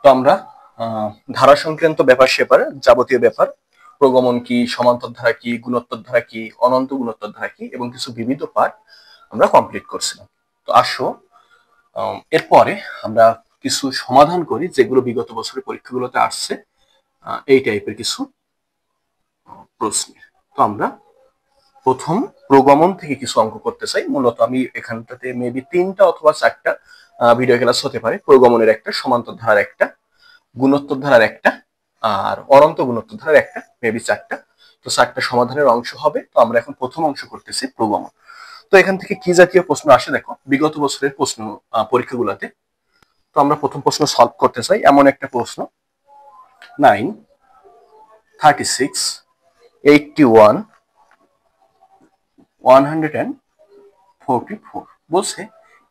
তো আমরা ধারা সংক্রান্ত ব্যাপার স্যাপার যাবতীয় ব্যাপার, প্রগমন কি, সমান্তর ধারা কি, গুণোত্তর ধারা কি, অনন্ত গুণোত্তর ধারা কি এবং কিছু বিবিধ পাঠ আমরা কমপ্লিট করছিলাম। তো আসো এরপরে আমরা কিছু সমাধান করি যেগুলো বিগত বছরের পরীক্ষাগুলোতে আসছে, এই টাইপের কিছু প্রশ্ন। তো আমরা প্রথম প্রগমন থেকে কিছু অঙ্ক করতে চাই। মূলত আমি এখানটাতে মেবি 3টা অথবা 4টা ভিডিও ক্লাস হতে পারে। প্রগমনের একটা, সমান্তর ধারার একটা, গুণোত্তর ধারার একটা, আর অনন্ত গুণোত্তর ধারার একটা, মেবি 4টা। তো 4টা সমাধানের অংশ হবে। তো আমরা এখন প্রথম অংশ করতেছি প্রগমন। তো এখান থেকে কি জাতীয় প্রশ্ন আসে দেখো বিগত বছরের প্রশ্ন পরীক্ষাগুলোতে। তো আমরা প্রথম প্রশ্ন সলভ করতে চাই। এমন একটা প্রশ্ন, 9, 36, 81, 144 বলছে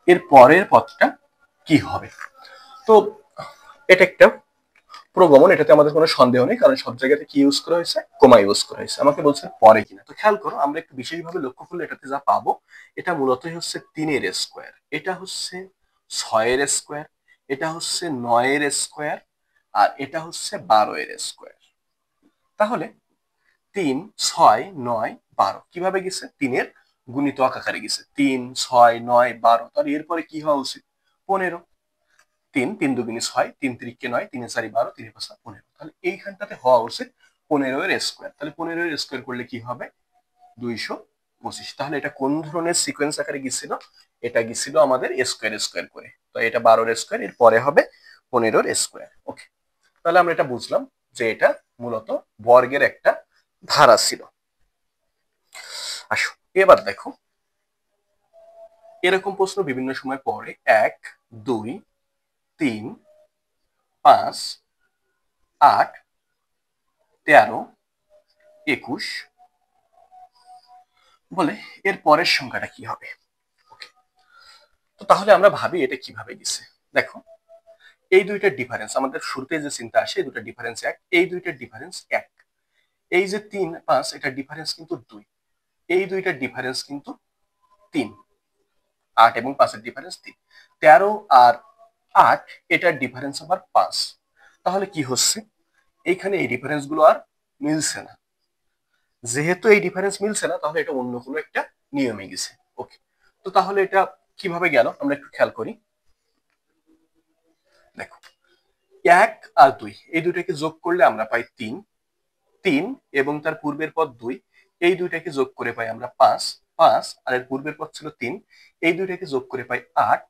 এর পরের পদটা কি হবে। তো এটা একটা প্রগমন, এটাতে আমাদের কোনো সন্দেহ নেই, কারণ সব জায়গাতে কি ইউজ করা হয়েছে, কমা ইউজ করা হয়েছে। আমাকে বলছে পরে কিনা। তো খেয়াল করো, আমরা একটু বিশেষভাবে লক্ষ্য করলে এটাতে যা পাবো, এটা মূলতই হচ্ছে 3-এর স্কোয়ার, এটা হচ্ছে 6-এর স্কোয়ার, এটা হচ্ছে 9-এর স্কোয়ার, আর এটা হচ্ছে 12-এর স্কোয়ার। তাহলে 3, 6, 9, 12 কিভাবে গেছে? 3-এর গুণিতক আকারে গেছে। 3, 6, 9, 12। তাহলে এরপরে কি হওয়া উচিত? 15। 3, 3 দুগুণে 6, 3 তিরিকে 9, 3 4 12, 3 5 15। তাহলে এইখানটাতে হওয়া উচিত 15-এর স্কোয়ার। তাহলে 15-এর স্কোয়ার করলে কি হবে? 225। তাহলে এটা কোন ধরনের সিকোয়েন্স আকারে গেছিল? এটা গেছিল আমাদের স্কোয়ার স্কোয়ার করে। তো এটা 12-এর স্কোয়ার, এর পরে হবে 15-এর স্কোয়ার। ওকে, তাহলে আমরা এটা বুঝলাম যে এটা মূলত বর্গের একটা ধারা ছিল। আসো এবার দেখো, এরকম প্রশ্ন বিভিন্ন সময় পড়ে। 1, 2, 3, 5, 8, 13, 21 বলে এর পরের সংখ্যাটা কি হবে। তো তাহলে আমরা ভাবি এটা কিভাবে গেছে। দেখো, এই দুইটার ডিফারেন্স আমাদের শুরুতে যে চিন্তা আসে, এই দুইটার ডিফারেন্স 1, এই দুইটার ডিফারেন্স 1। এই যে 3, 5 এটার ডিফারেন্স কিন্তু 2, এই দুইটার ডিফারেন্স কিন্তু 3। 8 এবং 5-এর ডিফারেন্স 3। 13 আর 8 এটার ডিফারেন্স আবার 5। তাহলে কি হচ্ছে, এইখানে এই ডিফারেন্স গুলো আর মিলছে না। যেহেতু এই ডিফারেন্স মিলছে না, তাহলে এটা অন্য কোনো একটা নিয়মে গেছে। ওকে, তো তাহলে এটা কিভাবে গেল আমরা একটু খেয়াল করি। দেখো, 1 আর 2 এই দুইটাকে যোগ করলে আমরা পাই 3, 3 এবং তার পূর্বের পদ 2, এই দুইটাকে যোগ করে পাই আমরা 5, 5 আর এর পূর্বের পদ ছিল 3, এই দুইটাকে যোগ করে পাই 8,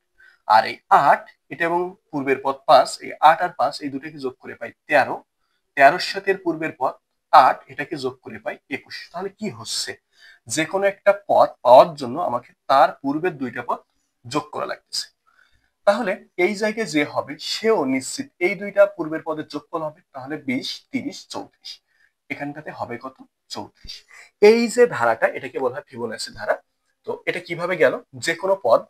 আর এই 8 এটা এবং পূর্বের পদ 5, এই 8 আর 5 এই দুটাকে যোগ করে পাই 13, 13-এর সাথে এর পূর্বের পদ 8 এটাকে যোগ করে পাই 21। তাহলে কি হচ্ছে, যে কোনো একটা পদ পাওয়ার জন্য আমাকে তার পূর্বের দুইটা পদ যোগ করা লাগতেছে। তাহলে এই জায়গায় যে হবে সেও নিশ্চিত এই দুইটা পূর্বের পদের যোগফল হবে। তাহলে 20, 30, 34, এখানটাতে হবে কত? 34। এই যে ধারাটা, এটাকে বলা হয় ফিবোনাচি ধারা। তো এটা কিভাবে গেল, যে কোনো পদ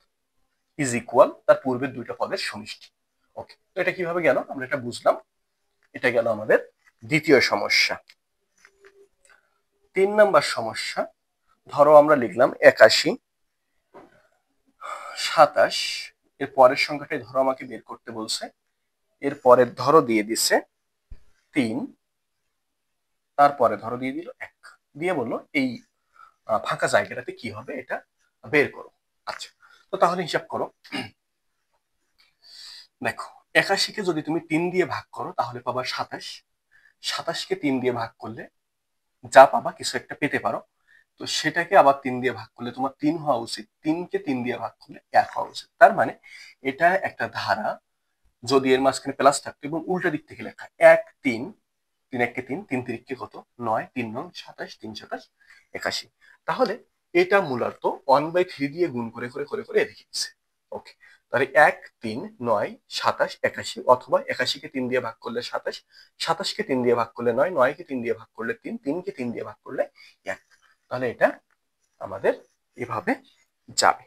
ইজ ইকুয়াল তার পূর্বের দুইটা পদের সমষ্টি। ওকে, তো এটা কিভাবে গেল আমরা এটা বুঝলাম। এটা গেল আমাদের দ্বিতীয় সমস্যা। 3 নাম্বার সমস্যা, ধরো আমরা লিখলাম 81, 27, এর পরের সংখ্যাটাই ধরো আমাকে বের করতে বলছে। এর পরের ধরো দিয়ে দিচ্ছে 3, তারপরে ধরো দিয়ে দিল 1, দিয়ে বললো এই ফাঁকা জায়গাটাতে কি হবে এটা বের করো। আচ্ছা, তো তাহলে হিসাব করো। দেখো, 81-কে যদি তুমি 3 দিয়ে ভাগ করো তাহলে পাবা 27, 27-কে 3 দিয়ে ভাগ করলে যা পাবা কিছু একটা পেতে পারো। তো সেটাকে আবার 3 দিয়ে ভাগ করলে তোমার 3 হওয়া উচিত, 3-কে 3 দিয়ে ভাগ করলে 1 হওয়া উচিত। তার মানে এটা একটা ধারা, যদি এর মাঝখানে প্লাস থাকতো এবং উল্টা দিক থেকে লেখা 1, 3, 3 1 কে 3, 3 3 কে কত 9, 3 9 27, 3 27, 81। তাহলে এটা মূলত 1/3 দিয়ে গুণ করে করে করে করে এদিকে গেছে। ওকে, তাহলে 1, 3, 9, 27, 81, অথবা 81-কে 3 দিয়ে ভাগ করলে 27, 27-কে 3 দিয়ে ভাগ করলে 9, 9-কে 3 দিয়ে ভাগ করলে 3, 3-কে 3 দিয়ে ভাগ করলে 1। তাহলে এটা আমাদের এভাবে যাবে।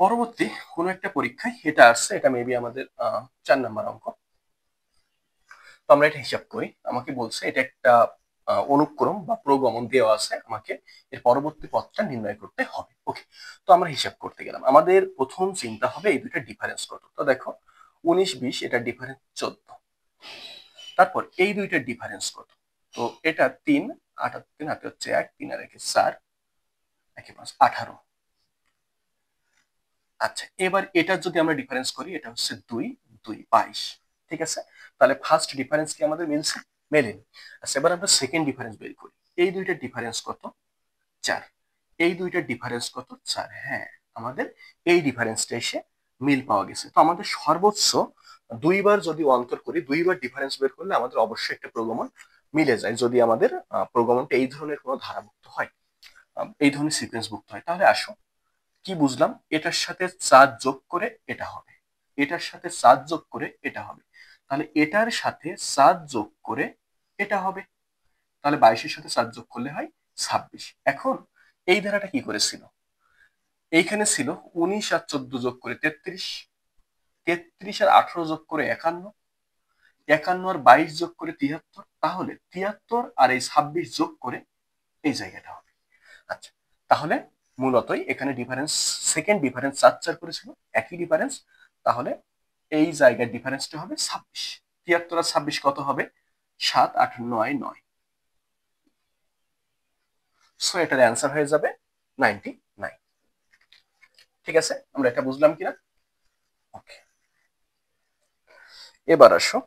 পরবর্তী কোন একটা পরীক্ষায় এটা আসছে, এটা মেবি আমাদের 4 নাম্বার অঙ্ক। তো আমরা এটা হিসাব করি। আমাকে বলছে এটা একটা অনুক্রম বা প্রগমন দেওয়া আছে, আমাকে এর পরবর্তী পথটা নির্ণয় করতে হবে। ওকে, তো আমরা হিসাব করতে গেলাম, আমাদের প্রথম চিন্তা হবে এই দুইটা ডিফারেন্স কত। তো দেখো 19-20 এটা ডিফারেন্স 14। তারপর এই দুইটার ডিফারেন্স কত? তো এটা 3, 8 আর 3 হাতে হচ্ছে 1, 3 আর 1 4, 1 5 18। আচ্ছা, এবার এটা যদি আমরা ডিফারেন্স করি, এটা হচ্ছে 2 2 22। ঠিক আছে, তাহলে ফার্স্ট ডিফারেন্স কি আমাদের মিলছে? মেলেনি। আচ্ছা, এবার আমরা সেকেন্ড ডিফারেন্স বের করি। এই দুইটার ডিফারেন্স কত? 4। এই দুইটার ডিফারেন্স কত? 4। হ্যাঁ, আমাদের এই ডিফারেন্সটা এসে মিল পাওয়া গেছে। তো আমাদের সর্বোচ্চ দুইবার যদি অন্তর করি, দুইবার ডিফারেন্স বের করলে আমাদের অবশ্যই একটা প্রগমন মিলে যায়, যদি আমাদের প্রগমনটা এই ধরনের কোনো ধারাভুক্ত হয়, এই ধরনের সিকোয়েন্সভুক্ত হয়। তাহলে আসো, কি বুঝলাম? এটার সাথে 4 যোগ করে এটা হবে, এটার সাথে 4 যোগ করে এটা হবে, তাহলে এটার সাথে 4 যোগ করে এটা হবে, তাহলে 22-এর সাথে 4 যোগ করলে হয় 26। এখন এই ধারাটা কি করেছিল? এইখানে ছিল 19 আর 14 যোগ করে 33, 33 আর 18 যোগ করে 51, 51 আর 22 যোগ করে 73, তাহলে 73 আর এই 26 যোগ করে এই জায়গাটা হবে। আচ্ছা, তাহলে মূলতই এখানে ডিফারেন্স, সেকেন্ড ডিফারেন্স 4 4 করেছিল, একই ডিফারেন্স, তাহলে এই জায়গার ডিফারেন্সটা হবে 26। 73 আর 26 কত হবে? 7 8 9 9। সো এটার অ্যান্সার হয়ে যাবে 99। ঠিক আছে, আমরা এটা বুঝলাম কিনা? ওকে, এবার আসো,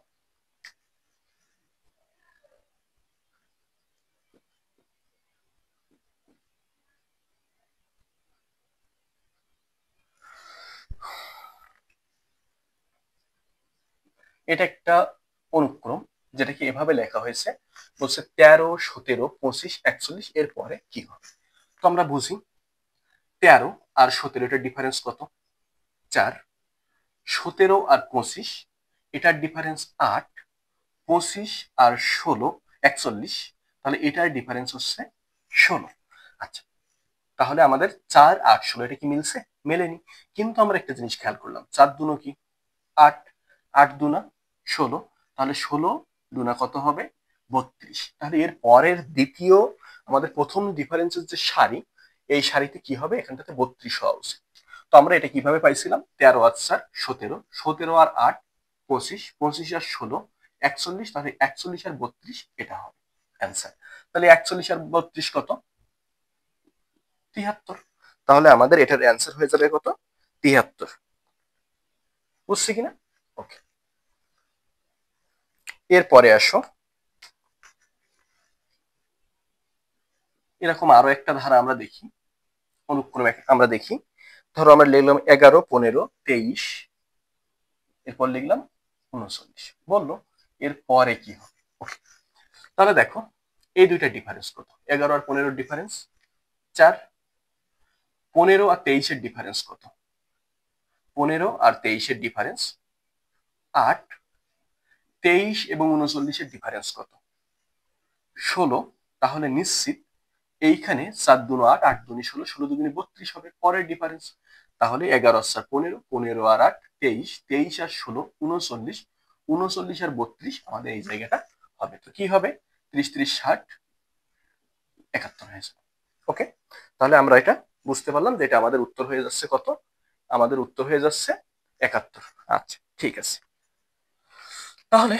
এটা একটা অনুক্রম, যেটাকে এভাবে লেখা হয়েছে, বলছে 13 17 25 41 এর পরে কি হবে। তো আমরা বুঝি, 13 আর 17 এটার ডিফারেন্স কত? 4। 17 আর 25 এটার ডিফারেন্স 8। 25 আর 16 41, তাহলে এটার ডিফারেন্স হচ্ছে 16। আচ্ছা, তাহলে আমাদের 4 8 16 এটা কি মিলছে? মেলেনি। কিন্তু আমরা একটা জিনিস খেয়াল করলাম, 4 দুনো কি 8, 8 দুনা 16, তাহলে 16 দুনা কত হবে? 32। তাহলে এর পরের দ্বিতীয়, আমাদের প্রথম ডিফারেন্সের যে সারি, এই সারিতে কি হবে? এখানটাতে 32 হওয়া উচিত। তো আমরা এটা কিভাবে পাইছিলাম? 13 আর 4 17, 17 আর 8 25, 25 আর 16 41, তাহলে 41 আর 32 এটা হবে অ্যান্সার। তাহলে 41 আর 32 কত? 73। তাহলে আমাদের এটার অ্যান্সার হয়ে যাবে কত? 73। বুঝছি কিনা? ওকে, এরপরে আসো, এরকম আরো একটা ধারা আমরা দেখি, অনুক্রমে আমরা দেখি। ধরো আমরা লিখলাম 11 15 23, এরপর লিখলাম 39, বললো এর পরে কি হবে। ওকে, তাহলে দেখো এই দুইটা ডিফারেন্স কত? 11 আর 15 ডিফারেন্স 4। 15 আর 23 এর ডিফারেন্স কত? 15 আর 23 এর ডিফারেন্স 8। 23 এবং 39 এর ডিফারেন্স কত? 16। তাহলে নিশ্চিত এইখানে 4 দুনো 8, 8 দুনি 16, 16 দুগুনি 32 হবে পরের ডিফারেন্স। তাহলে 11 আর 4 15, 15 আর 8 23, 23 আর 16 39, 39 আর 32 আমাদের এই জায়গাটা হবে। তো কি হবে? 30 30 60 71 হয়ে যাবে। ওকে, তাহলে আমরা এটা বুঝতে পারলাম যে এটা আমাদের উত্তর হয়ে যাচ্ছে কত? আমাদের উত্তর হয়ে যাচ্ছে 71। আচ্ছা, ঠিক আছে, তাহলে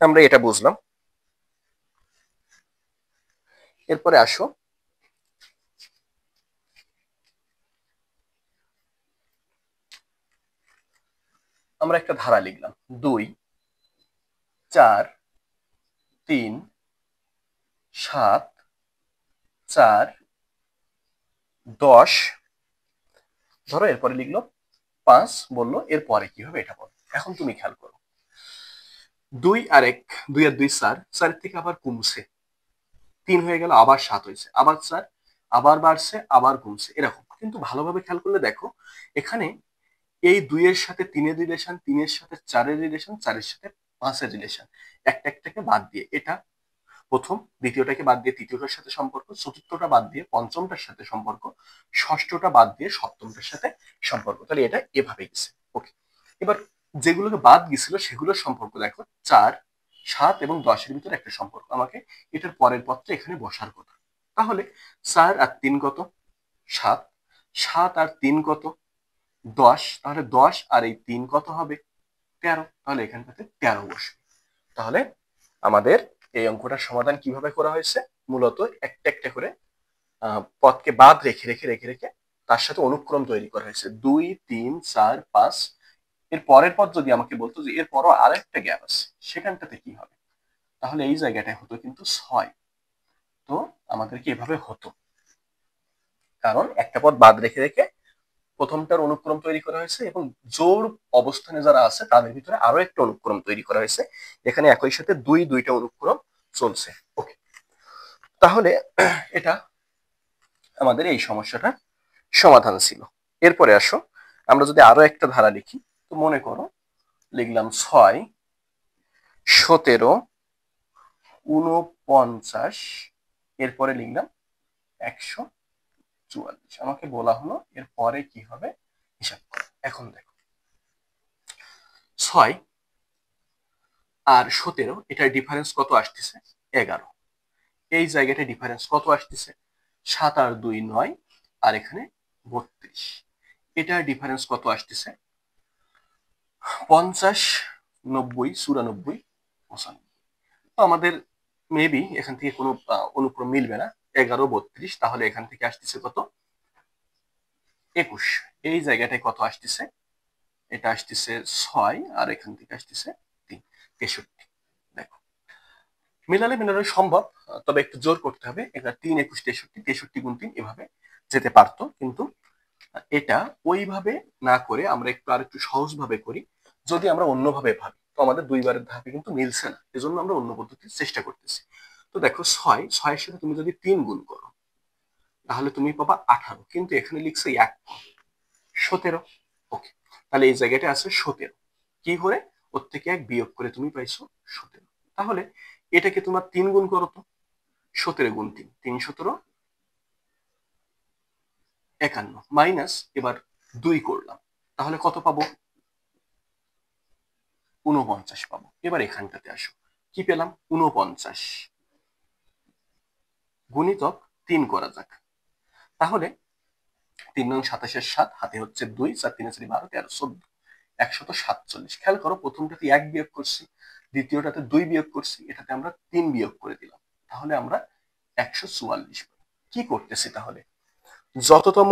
আমরা এটা বুঝলাম। এরপরে আসো, আমরা একটা ধারা লিখলাম 2 4 3 7 4 10, ধরো এরপরে লিখলো 5, বললো এরপরে কি হবে এটা বলো। এখন তুমি খেয়াল করো, 2 আর 1, 2 আর 2 4, 4 থেকে আবার কমছে, 3 হয়ে গেল, আবার 7 হয়েছে, আবার 4, আবার বাড়ছে, আবার কমছে, এরকম। কিন্তু ভালোভাবে খেয়াল করলে দেখো, এখানে এই 2 এর সাথে 3 এর রিলেশন, 3 এর সাথে 4 এর রিলেশন, 4 এর সাথে 5 এর রিলেশন, একটা একটাকে বাদ দিয়ে এটা প্রথম, দ্বিতীয়টাকে বাদ দিয়ে তৃতীয়টার সাথে সম্পর্ক, চতুর্থটা বাদ দিয়ে পঞ্চমটার সাথে সম্পর্ক, ষষ্ঠটা বাদ দিয়ে সপ্তমটার সাথে সম্পর্ক। তাহলে এটা এভাবে গেছে। ওকে, এবার যেগুলোকে বাদ গেছিল সেগুলোর সম্পর্ক দেখো, 4 7 এবং 10-এর ভিতরে একটা সম্পর্ক, আমাকে এটার পরের পদটা এখানে বসার কথা। তাহলে 4 আর 3 কত? 7। 7 আর 3 কত? 10। তাহলে 10 আর এই 3 কত হবে? 13। তাহলে এখানটাতে 13 বসবে। তাহলে আমাদের এই অঙ্কটার সমাধান কিভাবে করা হয়েছে? মূলত একটা একটা করে পদকে বাদ রেখে রেখে রেখে রেখে তার সাথে অনুক্রম তৈরি করা হয়েছে। 2, 3, 4, 5। এর পরের পদ যদি আমাকে বলতো যে এর পরও আরেকটা গ্যাপ আছে, সেখানটাতে কি হবে? তাহলে এই জায়গাটায় হতো কিন্তু 6। তো আমাদেরকে এভাবে হতো, কারণ একটা পদ বাদ রেখে রেখে প্রথমটার অনুক্রম তৈরি করা হয়েছে এবং জোড় অবস্থানে যারা আছে তাদের ভিতরে আরো একটা অনুক্রম তৈরি করা হয়েছে। এখানে একই সাথে দুইটা অনুক্রম চলছে। ওকে, তাহলে এটা আমাদের এই সমস্যাটা সমাধান ছিল। এরপরে আসো, আমরা যদি আরো একটা ধারা লিখি, তো মনে করো লিখলাম 6, 17, 49, এরপরে লিখলাম 144। আমাকে বলা হলো এর পরে কি হবে হিসাব করো। এখন দেখো 6 আর 17 এটার ডিফারেন্স কত আসতেছে? 11। এই জায়গাটা ডিফারেন্স কত আসতেছে? 7 আর 2 9, আর এখানে 32। এটার ডিফারেন্স কত আসতেছে? 50, 90, 94, 95। তো আমাদের মেবি এখান থেকে কোনো অনুক্রম মিলবে না। 11, 32, তাহলে এখান থেকে আসতেছে কত? 21। এই জায়গাটায় কত আসতেছে? এটা আসতেছে 6, আর এখান থেকে আসতেছে 3, 63। দেখো মেলানো সম্ভব, তবে একটু জোর করতে হবে। এটা 3, 21, 63, 63 গুণ 3 এভাবে যেতে পারতো, কিন্তু এটা ওইভাবে না করে আমরা আর একটু সহজ ভাবে করি। যদি আমরা অন্যভাবে ভাবি, তো আমাদের দুইবারের ধাপে কিন্তু মিলছে না, এজন্য আমরা অন্য পদ্ধতির চেষ্টা করতেছি। তো দেখো 6 এর সাথে তুমি যদি 3 গুণ করো, তাহলে তুমি পাবা 18, কিন্তু এখানে লিখছে 1 17। ওকে, তাহলে এই জায়গাটা আছে 17। কি করে? ওর থেকে 1 বিয়োগ করে তুমি পাইছো 17। তাহলে এটাকে তোমার 3 গুণ করো তো। 17 গুণ 3, 3 17 51, মাইনাস এবার 2 করলাম, তাহলে কত পাবো? 49 পাবো। এবার এখানটাতে আসো, কি পেলাম? 49 গুণিতক 3 করা যাক। তাহলে 3 নং 27 7, হাতে হচ্ছে 2, 4 3 4 12 13 14, 147। খেয়াল করো, প্রথমটাতে 1 বিয়োগ করছি, দ্বিতীয়টাতে 2 বিয়োগ করছি, এটাতে আমরা 3 বিয়োগ করে দিলাম, তাহলে আমরা 144 পাবো। কি করতেছি তাহলে? যততম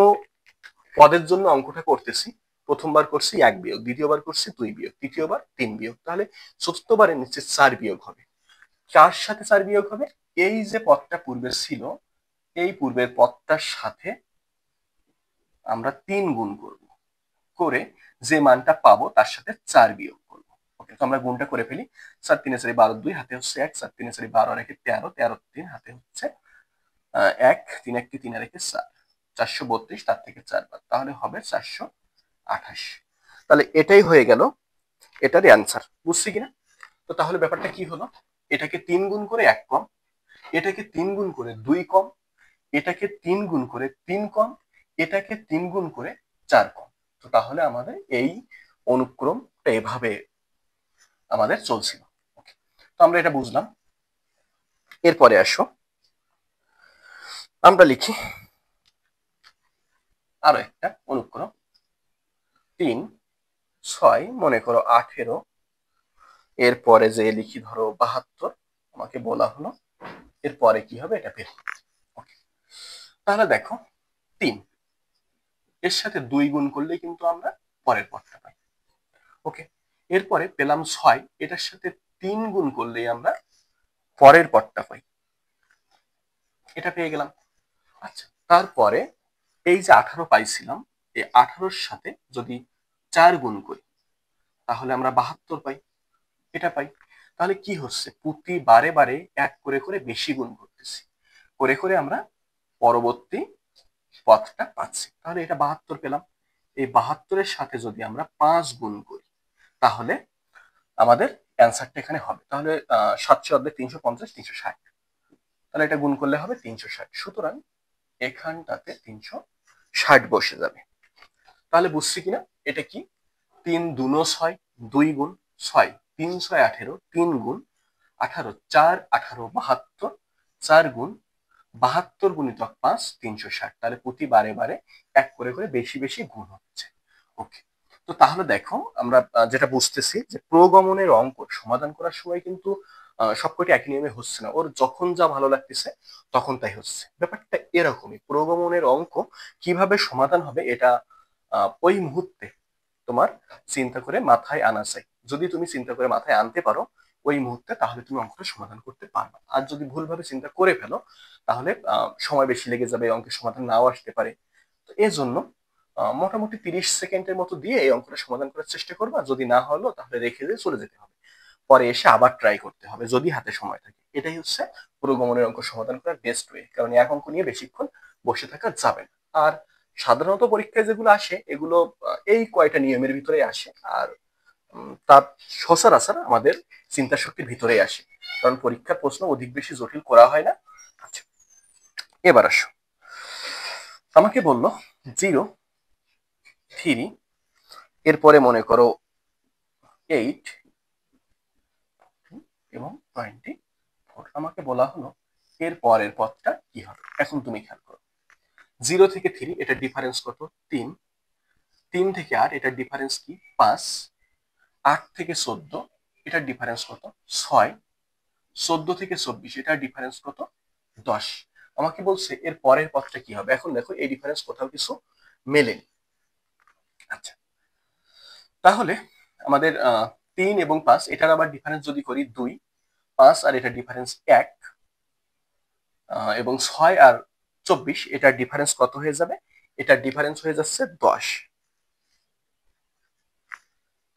পদের জন্য অঙ্কটা করতেছি, প্রথমবার করছি 1 বিয়োগ, দ্বিতীয়বার করছি 2 বিয়োগ, তৃতীয়বার 3 বিয়োগ, তাহলে চতুর্থবারের নিচে 4 বিয়োগ হবে। কার সাথে 4 বিয়োগ হবে? এই যে পদটা পূর্বে ছিল, এই পূর্বের পদটার সাথে আমরা 3 গুণ করব, করে যে মানটা পাবো তার সাথে 4 বিয়োগ করব। ওকে, তো আমরা গুণটা করে ফেলি। 4 3 4 12, 2 হাতে হচ্ছে 1, 4 3 4 12 রেখে 13, 13 3 হাতে হচ্ছে 1, 3 1 3 রেখে 4, 432, তার থেকে 4 বাদ, তাহলে হবে 428। তাহলে এটাই হয়ে গেল এটারই অ্যান্সার। বুঝছি কিনা? তো তাহলে ব্যাপারটা কি হলো? এটাকে 3 গুণ করে 1 কম, এটাকে 3 গুণ করে 2 কম, এটাকে 3 গুণ করে 3 কম, এটাকে 3 গুণ করে 4 কম। তো তাহলে আমাদের এই অনুক্রমটা এভাবে আমাদের চলছিল। ওকে, তো আমরা এটা বুঝলাম। এরপরে আসো, আমরা লিখি আরো একটা অনুক্রম। 3, 6, মনে করো 18, এরপরে যে লিখি ধরো 72, আমাকে বলা হলো এরপরে কি হবে এটা বের করতে। ওকে, তাহলে দেখো 3 এর সাথে 2 গুণ করলেই কিন্তু আমরা পরের পদটা পাই। ওকে, এরপরে পেলাম 6, এটার সাথে 3 গুণ করলেই আমরা পরের পদটা পাই, এটা পেয়ে গেলাম। আচ্ছা, তারপরে এই যে 18 পাইছিলাম, এই 18-র সাথে যদি 4 গুণ করি, তাহলে আমরা 72 পাই, এটা পাই। তাহলে কি হচ্ছে? প্রতি বারে বারে 1 করে করে বেশি গুণ করতেছি, করে করে আমরা পরবর্তী পদটা পাচ্ছি। তাহলে এটা 72 পেলাম। এই 72-এর সাথে যদি আমরা 5 গুণ করি, তাহলে আমাদের অ্যান্সারটা এখানে হবে। তাহলে 7 350, 360, তাহলে এটা গুণ করলে হবে 360। সুতরাং এখানটাতে 360 বসে যাবে। তাহলে বুঝছি কিনা এটা কি? 3 2 6, 2 গুণ 6, 3 6 18, 3 গুণ 18 4 18 72, 4 গুণ 72 গুণিতক 5 360। তাহলে প্রতি বারে বারে এক করে করে বেশি বেশি গুণ হচ্ছে। ওকে, তো তাহলে দেখো আমরা যেটা বুঝতেছি যে প্রগমনের অঙ্ক সমাধান করার সময় কিন্তু সবকটি একই নিয়মে হচ্ছে না, ওর যখন যা ভালো লাগতেছে তখন তাই হচ্ছে। ব্যাপারটা এরকমই, প্রগমনের অঙ্ক কিভাবে সমাধান হবে এটা ওই মুহূর্তে তোমার চিন্তা করে মাথায় আনা চাই। যদি তুমি চিন্তা করে মাথায় আনতে পারো ওই মুহূর্তে, তাহলে তুমি অঙ্কটা সমাধান করতে পারবে। আর যদি ভুলভাবে চিন্তা করে ফেলো তাহলে সময় বেশি লেগে যাবে, অঙ্কের সমাধান নাও আসতে পারে। তো এই জন্য মোটামুটি 30 সেকেন্ডের মতো দিয়ে এই অঙ্কটা সমাধান করার চেষ্টা করবা। যদি না হলো তাহলে রেখে দিয়ে চলে যেতে হবে, পরে এসে আবার ট্রাই করতে হবে যদি হাতে সময় থাকে। এটাই হচ্ছে পুরোগমনের অঙ্ক সমাধান করার বেস্ট ওয়ে, কারণ এক অঙ্ক নিয়ে বেশিক্ষণ বসে থাকা যাবে না। আর সাধারণত পরীক্ষায় যেগুলো আসে এগুলো এই কয়টা নিয়মের ভিতরে আসে, আর তার সচরাচর আমাদের চিন্তা শক্তির ভিতরেই আসে, কারণ পরীক্ষার প্রশ্ন অধিক বেশি জটিল করা হয় না। আচ্ছা, এবার আসো, আমাকে বললো 0 3 এরপরে মনে করো 8 এবং 24। আমাকে বলা হলো এর পরের পথটা কি হবে। এখন তুমি খেয়াল করো, 0 থেকে 3 এটার ডিফারেন্স কত? 3। 3 থেকে 8 এটার ডিফারেন্স কি? 5। 8 থেকে 14 এটার ডিফারেন্স কত? 6। 14 থেকে 24 এটার ডিফারেন্স কত? 10। আমাকে বলছে এর পরের পথটা কি হবে। এখন দেখো এই ডিফারেন্স কোথাও কিছু মেলেনি। আচ্ছা, তাহলে আমাদের 3 এবং 5 এটার আবার ডিফারেন্স যদি করি 2, 5 আর এটার ডিফারেন্স 1, এবং 6 আর 24 এটার ডিফারেন্স কত হয়ে যাবে? এটার ডিফারেন্স হয়ে যাচ্ছে 10।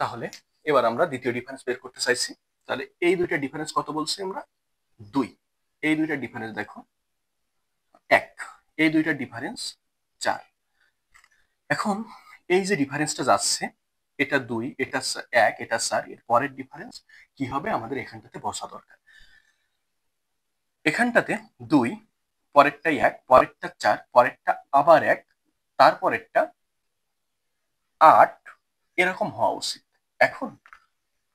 তাহলে এবার আমরা দ্বিতীয় ডিফারেন্স বের করতে চাইছি। তাহলে এই দুইটা ডিফারেন্স কত বলছি আমরা? 2। এই দুইটা ডিফারেন্স দেখো 1, এই দুইটা ডিফারেন্স 4। এখন এই যে ডিফারেন্সটা যাচ্ছে এটা 2, এটা 1, এটা 4, এর পরের ডিফারেন্স কি হবে আমাদের এখানটাতে বসা দরকার। এখানটাতে 2, পরেরটা 1, পরেরটা 4, পরেরটা আবার 1, তারপরেরটা 8, এরকম হওয়া উচিত। এখন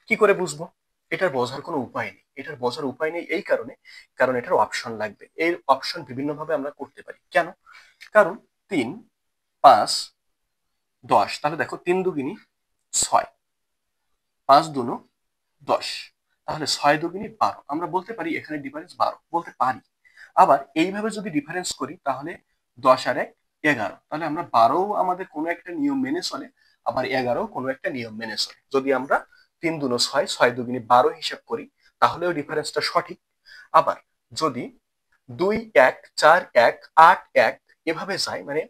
কি করে বুঝবো? এটার বোঝার কোনো উপায় নেই। এটার বোঝার উপায় নেই এই কারণে, কারণ এটার অপশন লাগবে। এই অপশন বিভিন্ন ভাবে আমরা করতে পারি। কেন? কারণ 3, 5, 10। তাহলে দেখো 3 দুগুণী 6, 5 দুনো 10, তাহলে 6 দুগুণী 12। আমরা বলতে পারি এখানে ডিফারেন্স 12 বলতে পারি। আবার এইভাবে যদি ডিফারেন্স করি তাহলে 10 আর 1 11। তাহলে আমরা 12 আমাদের কোনো একটা নিয়ম মেনে চলে, আবার 11 কোনো একটা নিয়ম মেনে চলে। যদি আমরা 3 দুনো 6, 6 দুগুণী 12 হিসাব করি তাহলেও ডিফারেন্সটা সঠিক। আবার যদি 2 1 4 1 8 1 এভাবে যায়, মানে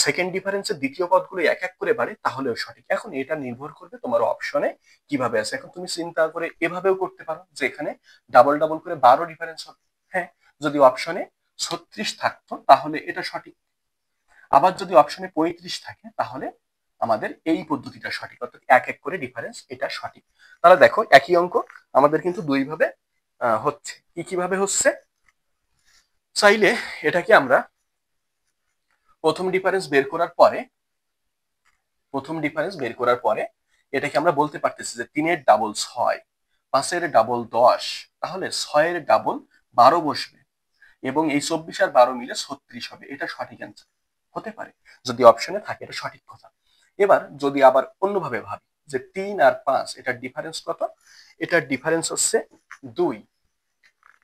সেকেন্ড ডিফারেন্সের দ্বিতীয় পদগুলো এক এক করে বাড়ে, তাহলেও সঠিক। এখন এটা নির্ভর করবে তোমার অপশনে কিভাবে আছে। এখন তুমি চিন্তা করে এভাবেও করতে পারো যে এখানে ডাবল ডাবল করে 12 ডিফারেন্স হবে। হ্যাঁ, যদি অপশনে 36 থাকতো তাহলে এটা সঠিক। আবার যদি অপশনে 35 থাকে তাহলে আমাদের এই পদ্ধতিটা সঠিক, অর্থাৎ এক এক করে ডিফারেন্স, এটা সঠিক। তাহলে দেখো একই অঙ্ক আমাদের কিন্তু দুই ভাবে হচ্ছে। কি কিভাবে হচ্ছে? চাইলে এটাকে আমরা প্রথম ডিফারেন্স বের করার পরে, এটাকে আমরা বলতে পারতেছি যে 3 এর ডাবল 6, 5 এর ডাবল 10, তাহলে 6 এর ডাবল 12 বসবে এবং এই 24 আর 12 মিলে 36 হবে। এটা সঠিক অ্যান্সার হতে পারে যদি অপশনে থাকে, এটা সঠিক কথা। এবার যদি আবার অন্যভাবে ভাবি যে 3 আর 5 এটার ডিফারেন্স কত? এটার ডিফারেন্স হচ্ছে 2।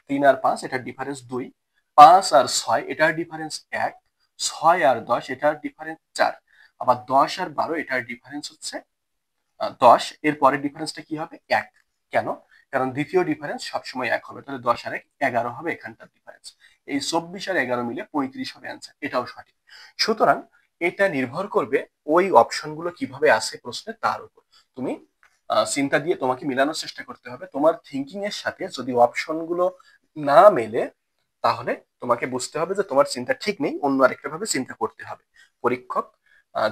3 আর 5 এটার ডিফারেন্স 2, 5 আর 6 এটার ডিফারেন্স 1, 6 আর 10 এটার ডিফারেন্স 4, আবার 10 আর 12 এটার ডিফারেন্স হচ্ছে 10। এর পরের ডিফারেন্সটা কি হবে? 1। কেন? কারণ দ্বিতীয় ডিফারেন্স সবসময় 1 হবে। তাহলে 10 আর 1 11 হবে এখানটার ডিফারেন্স। এই 24 আর 11 মিলে 35 হবে অ্যান্সার, এটাও সঠিক। সুতরাং এটা নির্ভর করবে ওই অপশনগুলো কিভাবে আসে প্রশ্নে তার উপর। তুমি চিন্তা দিয়ে তোমাকে মিলানোর চেষ্টা করতে হবে। তোমার থিঙ্কিং এর সাথে যদি অপশনগুলো না মেলে তাহলে তোমাকে বুঝতে হবে যে তোমার চিন্তা ঠিক নেই, অন্য আরেকটা ভাবে চিন্তা করতে হবে। পরীক্ষক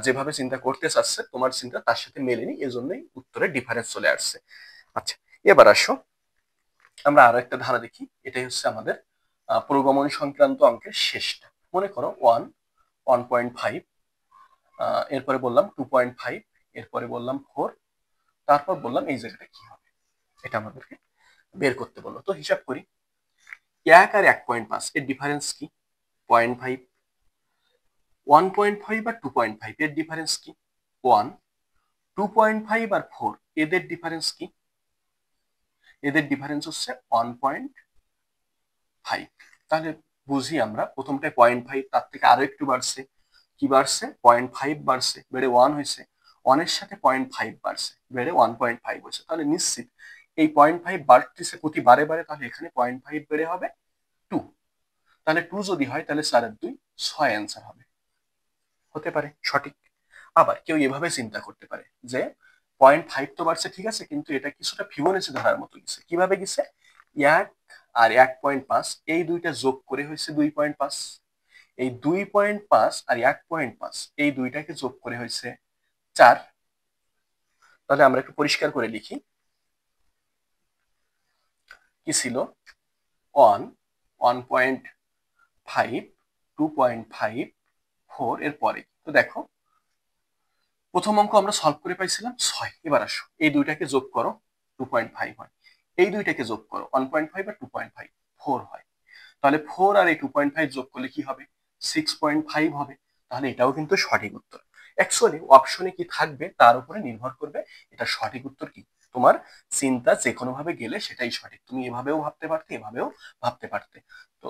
যেভাবে চিন্তা করতে চাচ্ছে তোমার চিন্তা তার সাথে মেলেনি, এজন্যই উত্তরে ডিফারেন্স চলে আসছে। আচ্ছা, এবার আসো আমরা আরো একটা ধারা দেখি। এটাই হচ্ছে আমাদের প্রগমন সংক্রান্ত অঙ্কের শেষটা। মনে করো 1, 1.5, এরপরে বললাম 2.5, এরপরে বললাম 4, তারপর বললাম এই জায়গাটা কি হবে। এটা আমাদেরকে বের করতে বললো। তো হিসাব করি, 1 আর 1.5 এর ডিফারেন্স কি? 0.5। 1.5 আর 2.5 এর ডিফারেন্স কি? 1। 2.5 আর 4 এদের ডিফারেন্স কি? এদের ডিফারেন্স হচ্ছে 1.5। তাহলে বুঝি আমরা প্রথমটায় 0.5, তার থেকে আরো একটু বাড়ছে, কি বাড়ছে? 0.5 বাড়ছে, বেড়ে 1 হয়েছে। 1 এর সাথে 0.5 বাড়ছে, বেড়ে 1.5 হয়েছে। তাহলে নিশ্চিত এই 0.5 বাড়তেছে প্রতি বারে বারে, তাহলে এখানে 0.5 বেড়ে হবে 2। তাহলে 2 যদি হয় তাহলে 4 আর 2 6 অ্যান্সার হবে। হতে পারে সঠিক। আবার কেউ এভাবে চিন্তা করতে পারে যে 0.5 তো বাড়ছে ঠিক আছে, কিন্তু এটা কিছুটা ফিবোনাচি ধারার মতো গেছে। কিভাবে গেছে? 1 আর 1.5 এই দুইটা যোগ করে হয়েছে 2.5। এই 2.5 আর 1.5 এই দুইটাকে যোগ করে হয়েছে 4। তাহলে আমরা একটু পরিষ্কার করে লিখি, কি ছিল? 1, 1.5, 2.5, 4 এর পরে। তো দেখো, প্রথম অঙ্ক আমরা সলভ করে পাইছিলাম 6। এবার আসো এই দুইটাকে যোগ করো, 2.5 হয়। এই দুইটাকে যোগ করো, 1.5 আর 2.5, 4 হয়। তাহলে 4 আর এই 2.5 যোগ করলে কি হবে? 6.5 হবে। তাহলে এটাও কিন্তু সঠিক উত্তর। অ্যাকচুয়ালি অপশনে কি থাকবে তার উপরে নির্ভর করবে এটা সঠিক উত্তর কি। তোমার চিন্তা যে কোনো ভাবে গেলে সেটাই সঠিক। তুমি এভাবেও ভাবতে পারতে, এভাবেও ভাবতে পারতে। তো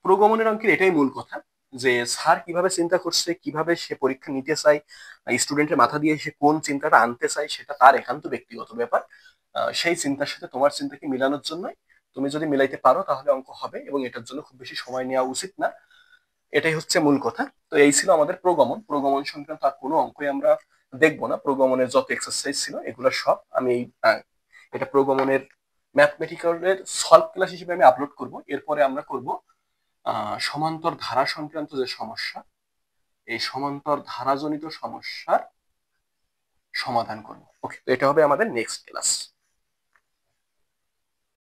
প্রগমনের অঙ্কের এটাই মূল কথা, যে স্যার কিভাবে চিন্তা করছে, কিভাবে সে পরীক্ষা নিতে চায়, স্টুডেন্টের মাথা দিয়ে সে কোন চিন্তাটা আনতে চায়, সেটা তার একান্ত ব্যক্তিগত ব্যাপার। সেই চিন্তার সাথে তোমার চিন্তাকে মিলানোর জন্য তুমি যদি মিলাইতে পারো তাহলে অঙ্ক হবে, এবং এটার জন্য খুব বেশি সময় নেওয়া উচিত না। এটাই হচ্ছে মূল কথা। তো এই ছিল আমাদের প্রগমন। প্রগমন সংক্রান্ত আর কোনো অঙ্কই আমরা দেখবো না। প্রগমনের যত এক্সারসাইজ ছিল এগুলো সব আমি এটা প্রগমনের ম্যাথমেটিক্যালের সলভ ক্লাস হিসেবে আমি আপলোড করব। এরপরে আমরা করব সমান্তর ধারা সংক্রান্ত যে সমস্যা, এই সমান্তর ধারাজনিত সমস্যার সমাধান করব। ওকে, তো এটা হবে আমাদের নেক্সট ক্লাস।